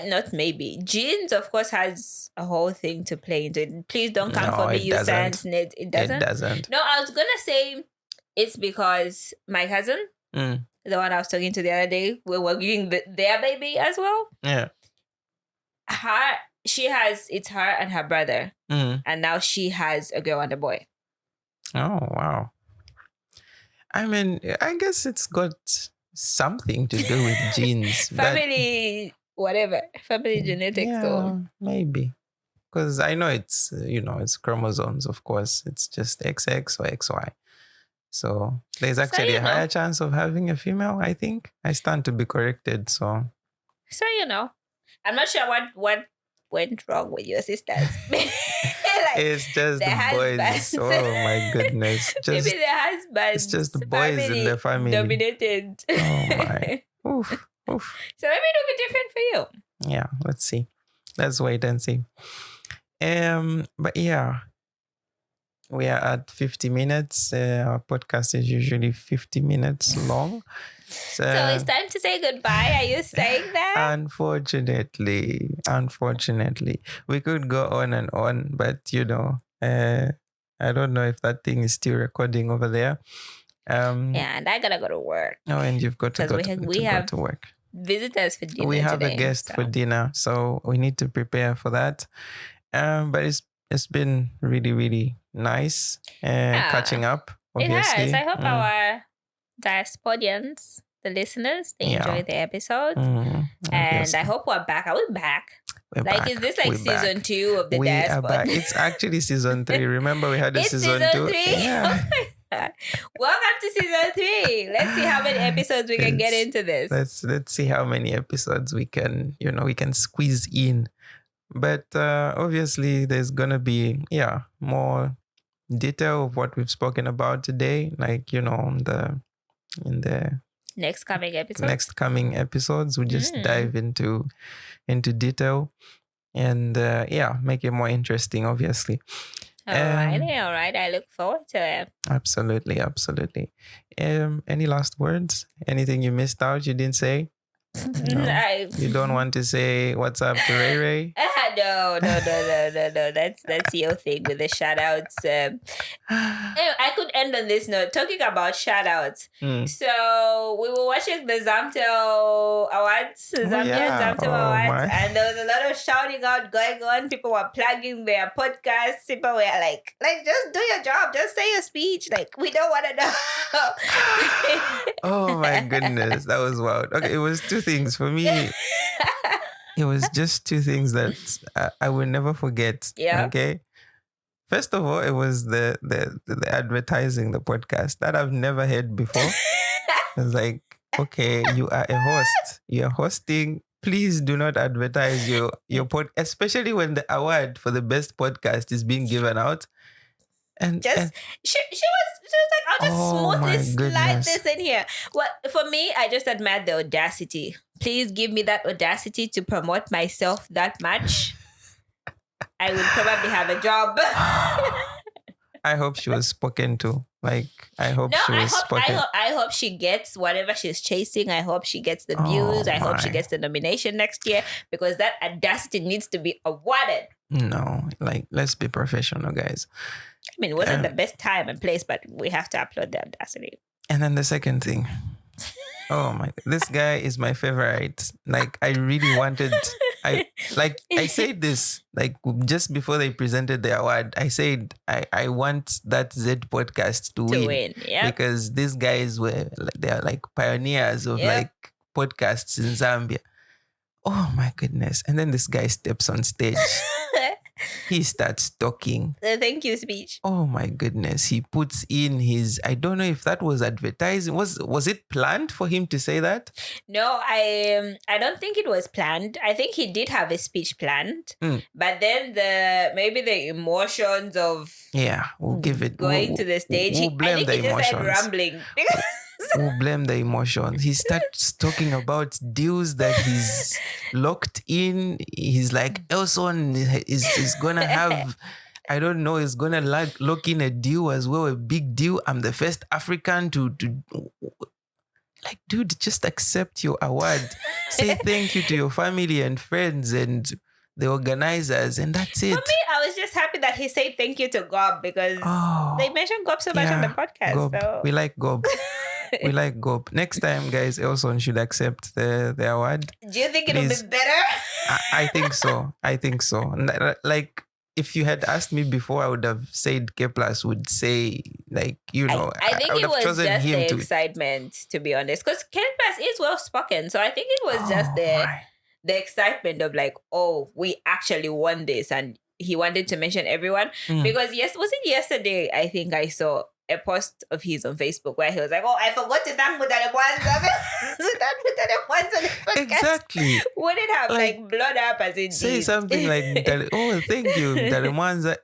Not maybe. Genes, of course, has a whole thing to play into it. Please don't come for me, you science nerd. It doesn't? It doesn't. No, I was going to say it's because my cousin, the one I was talking to the other day, we were giving their baby as well. Yeah. It's her and her brother. And now she has a girl and a boy. Oh, wow. I mean, I guess it's got something to do with genes. Family genetics. Yeah, so. Maybe. Because I know it's, it's chromosomes, of course. It's just XX or XY. So there's actually a higher chance of having a female, I think. I stand to be corrected, so. So, I'm not sure what went wrong with your sisters. It's just the boys. Oh my goodness. Maybe the husbands. It's just the boys in the family. Dominated. Oh my. Oof. So maybe it'll be different for you. Yeah, let's see. Let's wait and see. But yeah, we are at 50 minutes. Our podcast is usually 50 minutes long. So it's time to say goodbye. Are you saying that? Unfortunately, we could go on and on, but I don't know if that thing is still recording over there. And I gotta go to work. Oh, and you've got to go to work. Visitors for dinner. We have today, a guest for dinner, so we need to prepare for that. But it's been really, really nice catching up. Obviously, it has. I hope our Diaspodians, the listeners, they enjoy the episode. And I hope we're back. Are we back? We're back. Is this season 2 of the Diaspod? Are back. It's actually season 3. Remember, we had a season 2. 3? Yeah. Oh my God. Welcome to season 3. Let's see how many episodes we can get into this. Let's see how many episodes we can squeeze in. But obviously, there's gonna be more detail of what we've spoken about today, like in the next coming episodes. We just dive into detail and make it more interesting, obviously. All right. I look forward to it. Absolutely. Any last words? Anything you missed out you didn't say? No. You don't want to say what's up to Ray Ray? No. That's your thing with the shout outs. I could end on this note talking about shout outs. So we were watching the Zamtel Awards, Zamtel Awards, and there was a lot of shouting out going on. People were plugging their podcasts. People were like, just do your job, just say your speech. We don't want to know. Oh my goodness, that was wild. Okay, it was two things for me. It was just two things that I will never forget. Yeah. Okay. First of all, it was the advertising the podcast that I've never heard before. It's like, okay, you are a host. You're hosting. Please do not advertise your pod, especially when the award for the best podcast is being given out. And she was like, I'll just smoothly slide this in here. Well, for me, I just admire the audacity. Please give me that audacity to promote myself that much. I would probably have a job. I hope she was spoken to. I hope spoken. I hope she gets whatever she's chasing. I hope she gets the views. I hope she gets the nomination next year, because that audacity needs to be awarded. No, let's be professional, guys. I mean, it wasn't the best time and place, but we have to upload the audacity. And then the second thing. Oh my God. This guy is my favorite. I really wanted, I said this, just before they presented the award, I said, I want that Z podcast to win. Yeah. Because these guys they're pioneers of podcasts in Zambia. Oh my goodness. And then this guy steps on stage. He starts talking. The thank you speech. Oh my goodness. He puts in his, I don't know if that was advertising. Was it planned for him to say that? No, I don't think it was planned. I think he did have a speech planned. But then maybe the emotions of we'll give it going to the stage. We'll blame the emotions. Just started rambling. We'll blame the emotions. He starts talking about deals that he's locked in. He's like, Elson is gonna have, I don't know, is gonna lock in a deal as well, a big deal. I'm the first African to dude, just accept your award. Say thank you to your family and friends and the organizers, and that's it. For me, I was just happy that he said thank you to Gob, because they mentioned Gob so much on the podcast. Gob. So. We like Gob. We like Gop. Next time, guys, Elson should accept the award. Do you think it'll be better? I think so. Like, if you had asked me before, I would have said K Plus would say, like, I think it was just the to excitement, to be honest, because K Plus is well spoken. So I think it was just the excitement of like, oh, we actually won this, and he wanted to mention everyone because was it yesterday? I think I saw a post of his on Facebook where he was like, "Oh, I forgot to thank Mutale Mwanza." Exactly. Would it have like blown up as it say did? something like, "Oh, thank you, Mutale Mwanza,"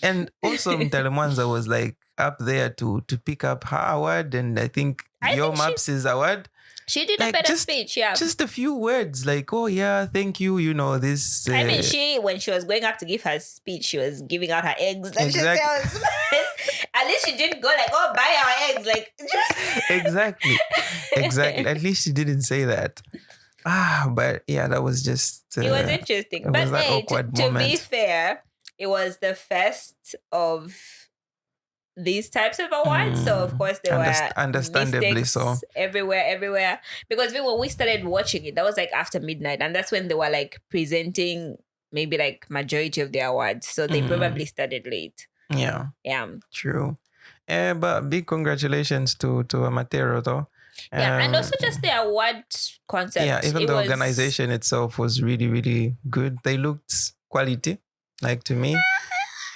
and also Mutale Mwanza was like up there to pick up her award, and I think Your Maps' award. She did a better speech, yeah. Just a few words like, "Oh yeah, thank you." This. I mean, when she was going up to give her speech, she was giving out her eggs. Exactly. At least she didn't go like, "Oh, buy our eggs." Like exactly. At least she didn't say that. But yeah, that was just. It was interesting, but hey, to be fair, it was the first of these types of awards, so of course there were understandably so everywhere because when we started watching it, that was like after midnight, and that's when they were like presenting maybe like majority of the awards, so they probably started late. Yeah true. But big congratulations to Amatero though. And also just the award concept, even the organization itself was really, really good. They looked quality, like to me.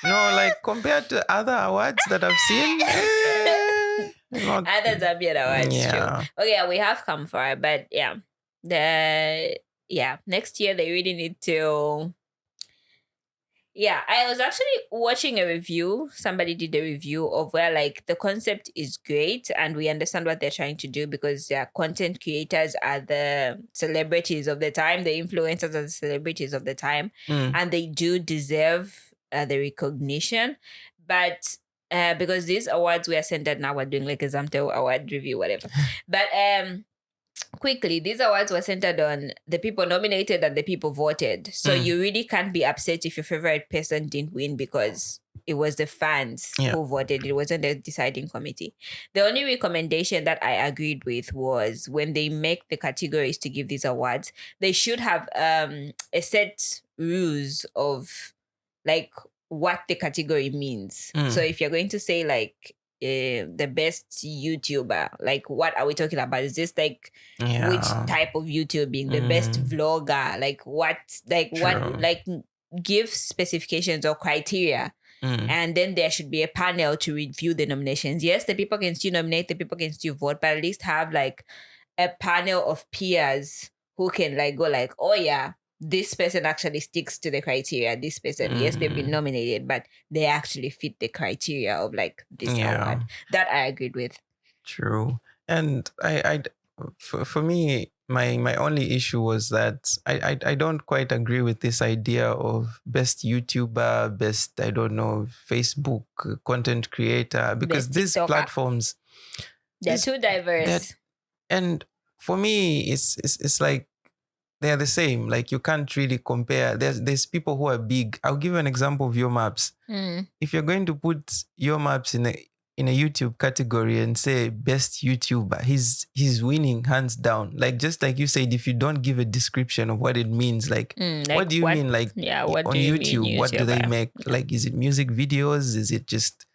No, like compared to other awards that I've seen. Other Zambian awards, true. Okay, we have come far, but next year they really need to. Yeah, I was actually watching a review. Somebody did a review of where like the concept is great and we understand what they're trying to do because their content creators are the celebrities of the time, the influencers are the celebrities of the time, and they do deserve the recognition. But because these awards we are centered now, we're doing like a Zamtel award review, whatever. But quickly, these awards were centered on the people nominated and the people voted. So you really can't be upset if your favorite person didn't win because it was the fans who voted. It wasn't the deciding committee. The only recommendation that I agreed with was when they make the categories to give these awards, they should have a set rules of like what the category means. So if you're going to say like the best YouTuber, like what are we talking about? Is this like which type of YouTubing? The best vlogger? Like what? Like True. What? Like give specifications or criteria. And then there should be a panel to review the nominations. Yes, the people can still nominate, the people can still vote, but at least have like a panel of peers who can like go like, oh yeah, this person actually sticks to the criteria. This person, yes, they've been nominated, but they actually fit the criteria of like this award. That I agreed with. True. And for me, my only issue was that I don't quite agree with this idea of best YouTuber, best, I don't know, Facebook content creator, because these platforms, they're too diverse. And for me, it's like, they're the same. Like you can't really compare. There's people who are big. I'll give you an example of Your Maps. If you're going to put Your Maps in a YouTube category and say best YouTuber, he's winning hands down. Like just like you said, if you don't give a description of what it means, like what do you mean? Like what on do you YouTube, mean, what do they make? Like is it music videos? Is it just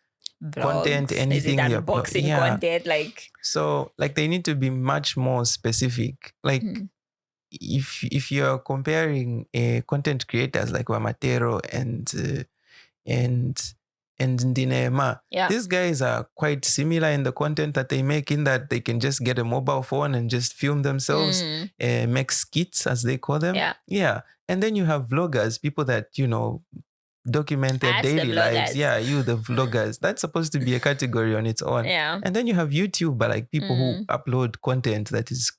vlogs, content? Anything? Is it unboxing content? Like so, like they need to be much more specific. Like. If you're comparing content creators like Wamatero and Ndinema, these guys are quite similar in the content that they make, in that they can just get a mobile phone and just film themselves, make skits as they call them. And then you have vloggers, people that document their daily lives. The vloggers. That's supposed to be a category on its own. And then you have YouTuber, like people who upload content that is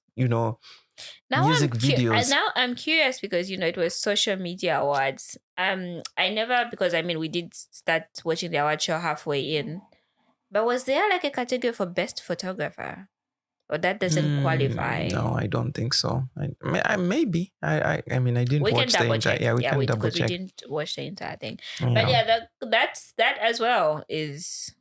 music videos. Now I'm curious because it was social media awards. I never, because we did start watching the award show halfway in, but was there like a category for best photographer, or that doesn't qualify? No, I don't think so. Maybe I didn't watch the entire. Yeah, we can double check. We didn't watch the entire thing, but that as well is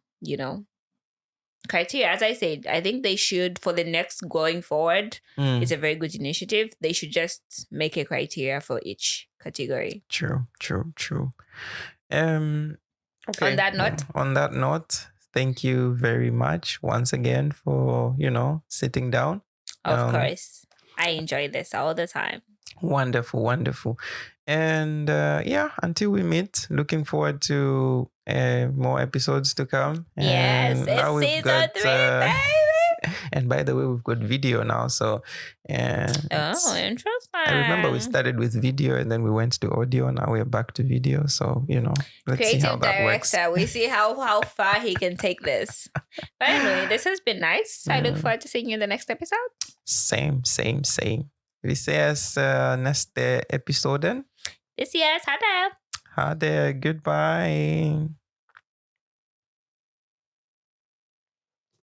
criteria, as I said, I think they should, for the next going forward, it's a very good initiative. They should just make a criteria for each category. True. Okay. On that note, thank you very much once again for, sitting down. Of course. I enjoy this all the time. Wonderful. And until we meet, looking forward to more episodes to come. Yes, and now it's season 3, baby. And by the way, we've got video now. So, interesting. I remember we started with video and then we went to audio. Now we're back to video. So, let's see how that works. We see how far he can take this. But anyway, this has been nice. I look forward to seeing you in the next episode. Same. Vi ses neste episoden. Vi ses. Ha det. Ha det. Goodbye.